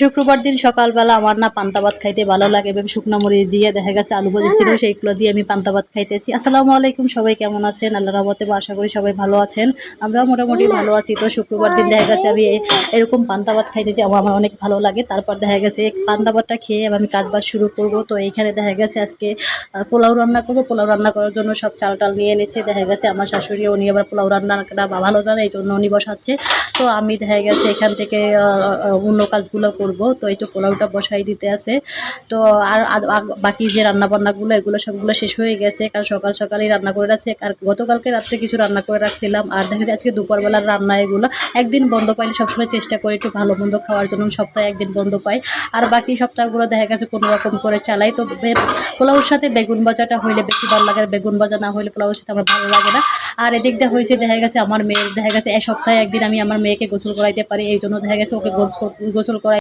শুক্রবার দিন সকালবেলা আমার না পান্তা ভাত খাইতে ভালো লাগে এবং শুকনো মরিচ দিয়ে দেখা গেছে আলু ভাজি ছিল সেইগুলো দিয়ে আমি পান্তা ভাত খাইতেছি। আসসালামু আলাইকুম, সবাই কেমন আছেন? আল্লাহর রহমতে আশা করি সবাই ভালো আছেন। আমরাও মোটামুটি ভালো আছি। তো শুক্রবার দিন দেখা গেছে আমি এরকম পান্তা ভাত খাইতেছি, আমার অনেক ভালো লাগে। তারপর দেখা গেছে পান্তা ভাতটা খেয়ে আমি কাজবাজ শুরু করব। তো এইখানে দেখা গেছে আজকে পোলাও রান্না করবো। পোলাও রান্না করার জন্য সব চাল টাল নিয়ে এনেছে। দেখা গেছে আমার শাশুড়ি উনি আবার পোলাও রান্নাটা ভালো জানে, এই জন্য উনি বসাচ্ছে। তো আমি দেখা গেছে এখান থেকে অন্য কাজগুলো করব। তো এই তো পোলাওটা বসাই দিতে আছে। তো আর বাকি যে রান্নাবান্নাগুলো এগুলো সবগুলো শেষ হয়ে গেছে, কারণ সকাল সকালই রান্না করে রাখছি। আর গতকালকে রাত্রে কিছু রান্না করে রাখছিলাম। আর দেখা যাচ্ছে আজকে দুপুরবেলার রান্না এগুলো একদিন বন্ধ পাইলে সবসময় চেষ্টা করি একটু ভালো মন্দ খাওয়ার জন্য, সপ্তাহে একদিন বন্ধ পাই। আর বাকি সপ্তাহগুলো দেখা গেছে কোনো রকম করে চালাই। তো পোলাওর সাথে বেগুন ভাজাটা হইলে বেশি ভালো লাগে, আর বেগুন ভাজা না হইলে পোলাওর সাথে আমার ভালো লাগে না। আর এদিক দিয়ে হয়েছে দেখা গেছে আমার মেয়ের দেখা গেছে সপ্তাহে একদিন আমি আমার মেয়েকে গোসল করাইতে পারি, এই জন্য দেখা গেছে ওকে গোসল করাই